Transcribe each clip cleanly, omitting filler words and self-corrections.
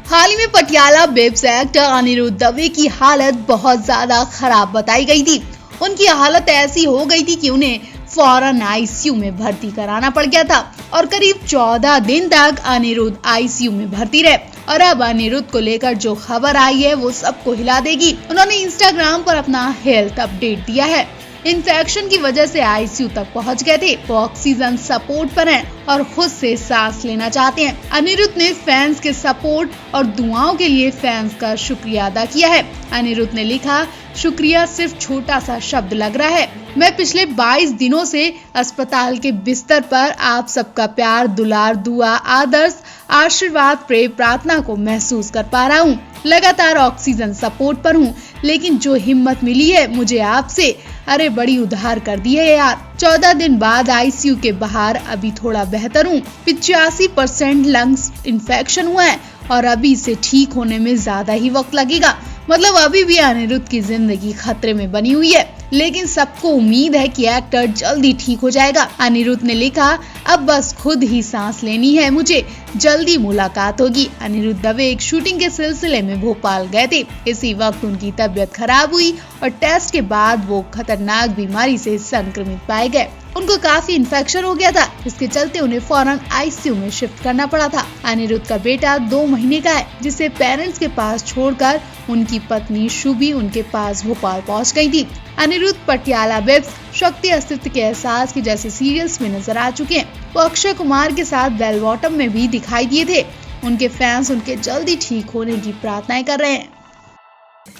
हाल ही में Patiala babes actor Aniruddh Dave की हालत बहुत ज्यादा खराब बताई गई थी। उनकी हालत ऐसी हो गई थी कि उन्हें फौरन आईसीयू में भर्ती कराना पड़ गया था और करीब 14 दिन तक अनिरुद्ध आईसीयू में भर्ती रहे। और अब अनिरुद्ध को लेकर जो खबर आई है वो सबको हिला देगी। उन्होंने इंस्टाग्राम पर अपना हेल्थ अपडेट दिया है। इन्फेक्शन की वजह से आईसीयू तक पहुंच गए थे। वो ऑक्सीजन सपोर्ट पर हैं और खुद से सांस लेना चाहते हैं। अनिरुद्ध ने फैंस के सपोर्ट और दुआओं के लिए फैंस का शुक्रिया अदा किया है। अनिरुद्ध ने लिखा, शुक्रिया सिर्फ छोटा सा शब्द लग रहा है। मैं पिछले 22 दिनों से अस्पताल के बिस्तर पर आप सबका प्यार, दुलार, दुआ, आदर्श, आशीर्वाद, प्रेम, प्रार्थना को महसूस कर पा रहा हूँ। लगातार ऑक्सीजन सपोर्ट पर हूँ, लेकिन जो हिम्मत मिली है मुझे आपसे, अरे बड़ी उधार कर दी है यार। 14 दिन बाद आईसीयू के बाहर अभी थोड़ा बेहतर हूँ। 85% लंग्स इन्फेक्शन हुआ है और अभी इसे ठीक होने में ज्यादा ही वक्त लगेगा। मतलब अभी भी अनिरुद्ध की जिंदगी खतरे में बनी हुई है, लेकिन सबको उम्मीद है कि एक्टर जल्दी ठीक हो जाएगा। अनिरुद्ध ने लिखा, अब बस खुद ही सांस लेनी है मुझे, जल्दी मुलाकात होगी। अनिरुद्ध दवे एक शूटिंग के सिलसिले में भोपाल गए थे। इसी वक्त उनकी तबीयत खराब हुई और टेस्ट के बाद वो खतरनाक बीमारी से संक्रमित पाए गए। उनको काफी इन्फेक्शन हो गया था, जिसके चलते उन्हें फौरन आईसीयू में शिफ्ट करना पड़ा था। अनिरुद्ध का बेटा 2 महीने का है, जिसे पेरेंट्स के पास छोड़कर उनकी पत्नी शुभी उनके पास भोपाल पहुंच गई थी। अनिरुद्ध पटियाला बेब्स, शक्ति अस्तित्व के एहसास के जैसे सीरियल्स में नजर आ चुके हैं। वो अक्षय कुमार के साथ बेल बॉटम में भी दिखाई दिए थे। उनके फैंस उनके जल्दी ठीक होने की प्रार्थनाएं कर रहे हैं।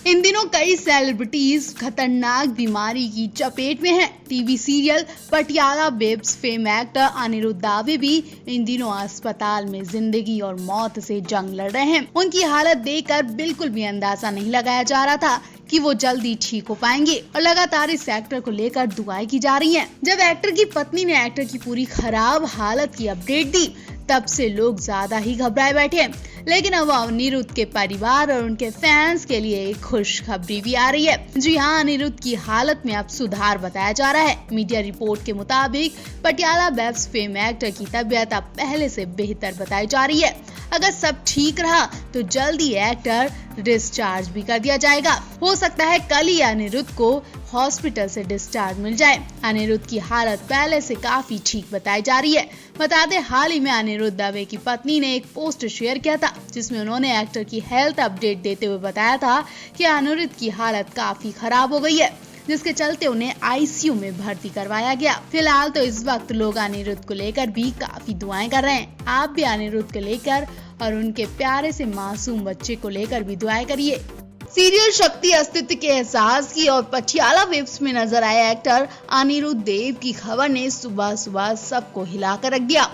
इन दिनों कई सेलिब्रिटीज खतरनाक बीमारी की चपेट में हैं। TV serial Patiala babes fame actor Aniruddh Dave भी इन दिनों अस्पताल में जिंदगी और मौत से जंग लड़ रहे हैं। उनकी हालत देखकर बिल्कुल भी अंदाजा नहीं लगाया जा रहा था कि वो जल्दी ठीक हो पाएंगे और लगातार इस एक्टर को लेकर दुआएं की जा रही हैं। जब एक्टर की पत्नी ने एक्टर की पूरी खराब हालत की अपडेट दी, तब से लोग ज्यादा ही घबराए बैठे हैं। लेकिन अब अनिरुद्ध के परिवार और उनके फैंस के लिए एक खुशखबरी भी आ रही है। जी हाँ, अनिरुद्ध की हालत में अब सुधार बताया जा रहा है। मीडिया रिपोर्ट के मुताबिक पटियाला बेब्स फेम एक्टर की तबीयत अब पहले से बेहतर बताई जा रही है। अगर सब ठीक रहा तो जल्दी एक्टर डिस्चार्ज भी कर दिया जाएगा। हो सकता है कल ही अनिरुद्ध को हॉस्पिटल से डिस्चार्ज मिल जाए। अनिरुद्ध की हालत पहले से काफी ठीक बताई जा रही है। बता दें, हाल ही में अनिरुद्ध दवे की पत्नी ने एक पोस्ट शेयर किया था, जिसमें उन्होंने एक्टर की हेल्थ अपडेट देते हुए बताया था कि अनिरुद्ध की हालत काफी खराब हो गई है, जिसके चलते उन्हें आईसीयू में भर्ती करवाया गया। फिलहाल तो इस वक्त लोग अनिरुद्ध को लेकर भी काफी दुआएं कर रहे हैं। आप भी अनिरुद्ध को लेकर और उनके प्यारे से मासूम बच्चे को लेकर भी दुआएं करिए। सीरियल शक्ति अस्तित्व के एहसास की और पटियाला बेब्स में नजर आए एक्टर अनिरुद्ध देव की खबर ने सुबह सुबह सबको हिलाकर रख दिया।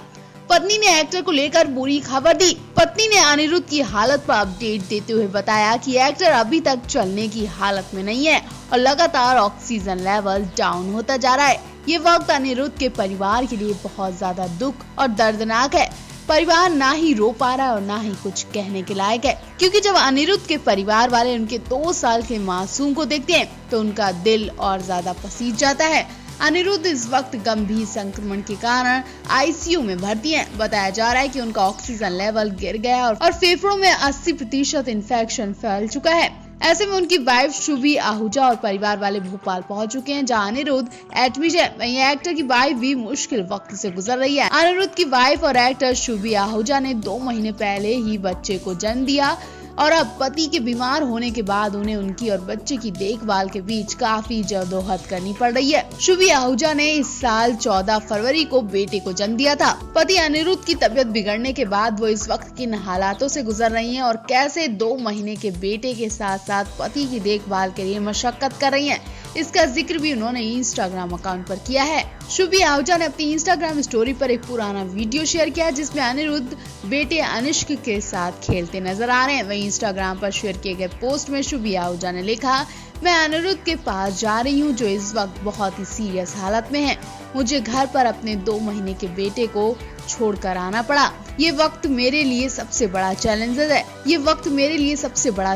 पत्नी ने एक्टर को लेकर बुरी खबर दी। पत्नी ने अनिरुद्ध की हालत पर अपडेट देते हुए बताया कि एक्टर अभी तक चलने की हालत में नहीं है और लगातार ऑक्सीजन लेवल डाउन होता जा रहा है। ये वक्त अनिरुद्ध के परिवार के लिए बहुत ज्यादा दुख और दर्दनाक है। परिवार ना ही रो पा रहा है और ना ही कुछ कहने के लायक है, क्योंकि जब अनिरुद्ध के परिवार वाले उनके 2 साल के मासूम को देखते हैं तो उनका दिल और ज्यादा पसीज जाता है। अनिरुद्ध इस वक्त गंभीर संक्रमण के कारण आईसीयू में भर्ती हैं। बताया जा रहा है कि उनका ऑक्सीजन लेवल गिर गया और फेफड़ों में 80% इन्फेक्शन फैल चुका है। ऐसे में उनकी वाइफ शुभी आहूजा और परिवार वाले भोपाल पहुंच चुके हैं, जहां अनिरुद्ध एडमिट है। वहीं एक्टर की वाइफ भी मुश्किल वक्त से गुजर रही है। अनिरुद्ध की वाइफ और एक्टर शुभी आहूजा ने 2 महीने पहले ही बच्चे को जन्म दिया और अब पति के बीमार होने के बाद उन्हें उनकी और बच्चे की देखभाल के बीच काफी जद्दोजहद करनी पड़ रही है। शुभी आहूजा ने इस साल 14 फरवरी को बेटे को जन्म दिया था। पति अनिरुद्ध की तबीयत बिगड़ने के बाद वो इस वक्त किन हालातों से गुजर रही हैं और कैसे 2 महीने के बेटे के साथ साथ पति की देखभाल के लिए मशक्कत कर रही हैं, इसका जिक्र भी उन्होंने इंस्टाग्राम अकाउंट पर किया है। शुभी आहूजा ने अपनी इंस्टाग्राम स्टोरी पर एक पुराना वीडियो शेयर किया, जिसमें अनिरुद्ध बेटे अनिष्क के साथ खेलते नजर आ रहे हैं। वहीं इंस्टाग्राम पर शेयर किए गए पोस्ट में शुभी आहूजा ने लिखा, मैं अनिरुद्ध के पास जा रही हूँ जो इस वक्त बहुत ही सीरियस हालत में है। मुझे घर पर अपने 2 महीने के बेटे को छोड़कर आना पड़ा। ये वक्त मेरे लिए सबसे बड़ा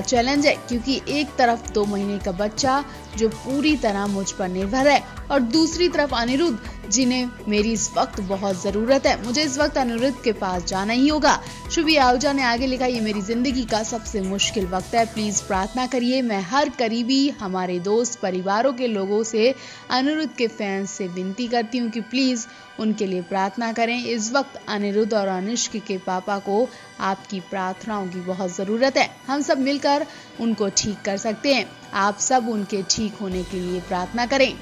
चैलेंज है। क्योंकि एक तरफ 2 महीने का बच्चा जो पूरी तरह मुझ पर निर्भर है और दूसरी तरफ अनिरुद्ध जिन्हें मेरी इस वक्त बहुत जरूरत है। मुझे इस वक्त अनिरुद्ध के पास जाना ही होगा। शुभी आहूजा ने आगे लिखा, ये मेरी जिंदगी का सबसे मुश्किल वक्त है, प्लीज प्रार्थना करिए। मैं हर करीबी, हमारे दोस्त, परिवारों के लोगों से, अनिरुद्ध के फैंस से विनती करती हूँ कि प्लीज उनके लिए प्रार्थना करें। इस वक्त अनिरुद्ध और अनुष्क के पापा को आपकी प्रार्थनाओं की बहुत जरूरत है। हम सब मिलकर उनको ठीक कर सकते हैं। आप सब उनके ठीक होने के लिए प्रार्थना करें।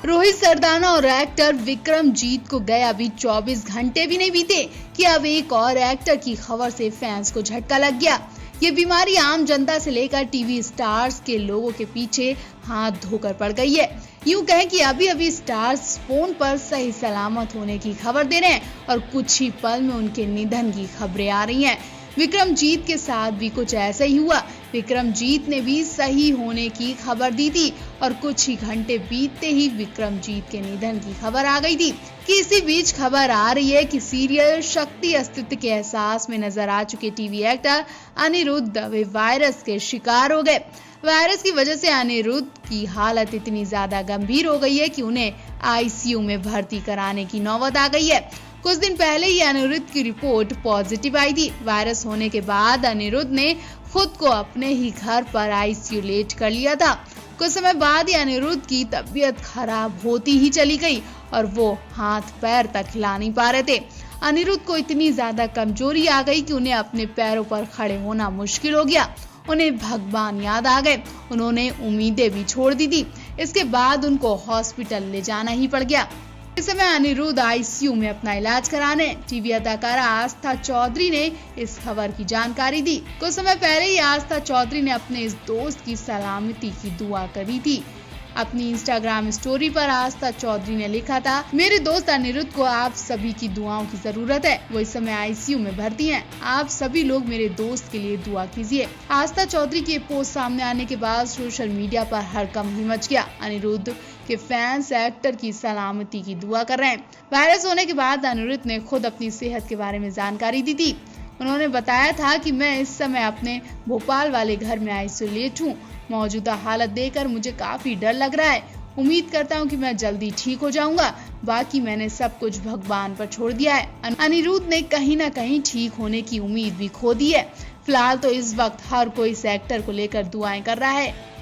रोहित सरदाना और एक्टर विक्रमजीत को गए अभी 24 घंटे भी नहीं बीते कि अब एक और एक्टर की खबर से फैंस को झटका लग गया। ये बीमारी आम जनता से लेकर टीवी स्टार्स के लोगों के पीछे हाथ धोकर पड़ गई है। यूं कहें कि अभी अभी स्टार्स फोन पर सही सलामत होने की खबर दे रहे हैं और कुछ ही पल में उनके निधन की खबरें आ रही हैं। विक्रमजीत के साथ भी कुछ ऐसा ही हुआ। विक्रमजीत ने भी सही होने की खबर दी थी और कुछ ही घंटे बीतते ही विक्रमजीत के निधन की खबर आ गई थी। कि इसी बीच खबर आ रही है कि सीरियल शक्ति अस्तित्व के एहसास में नजर आ चुके TV actor Aniruddh Dave virus के शिकार हो गए। वायरस की वजह से अनिरुद्ध की हालत इतनी ज्यादा गंभीर हो गई है कि उन्हें आईसीयू में भर्ती कराने की नौबत आ गई है। कुछ दिन पहले ही अनिरुद्ध की रिपोर्ट पॉजिटिव आई थी। वायरस होने के बाद अनिरुद्ध ने खुद को अपने ही घर पर आइसोलेट कर लिया था। कुछ समय बाद ही अनिरुद्ध की तबीयत खराब होती ही चली गई और वो हाथ पैर तक हिला नहीं पा रहे थे। अनिरुद्ध को इतनी ज्यादा कमजोरी आ गई कि उन्हें अपने पैरों पर खड़े होना मुश्किल हो गया। उन्हें भगवान याद आ गए। उन्होंने उम्मीदें भी छोड़ दी थी। इसके बाद उनको हॉस्पिटल ले जाना ही पड़ गया। इस समय अनिरुद्ध आईसीयू में अपना इलाज कराने टीवी अदाकारा आस्था चौधरी ने इस खबर की जानकारी दी। कुछ समय पहले ही आस्था चौधरी ने अपने इस दोस्त की सलामती की दुआ करी थी। अपनी इंस्टाग्राम स्टोरी पर आस्था चौधरी ने लिखा था, मेरे दोस्त अनिरुद्ध को आप सभी की दुआओं की जरूरत है। वो इस समय आईसीयू में भर्ती हैं। आप सभी लोग मेरे दोस्त के लिए दुआ कीजिए। आस्था चौधरी की पोस्ट सामने आने के बाद सोशल मीडिया पर हड़कंप ही मच गया। अनिरुद्ध के फैंस एक्टर की सलामती की दुआ कर रहे हैं। वायरस होने के बाद अनिरुद्ध ने खुद अपनी सेहत के बारे में जानकारी दी थी। उन्होंने बताया था कि मैं इस समय अपने भोपाल वाले घर में आइसोलेट हूँ। मौजूदा हालत देखकर मुझे काफी डर लग रहा है। उम्मीद करता हूँ कि मैं जल्दी ठीक हो जाऊंगा। बाकी मैंने सब कुछ भगवान पर छोड़ दिया है। अनिरुद्ध ने कहीं ना कहीं ठीक होने की उम्मीद भी खो दी है। फिलहाल तो इस वक्त हर कोई इस एक्टर को लेकर दुआएं कर रहा है।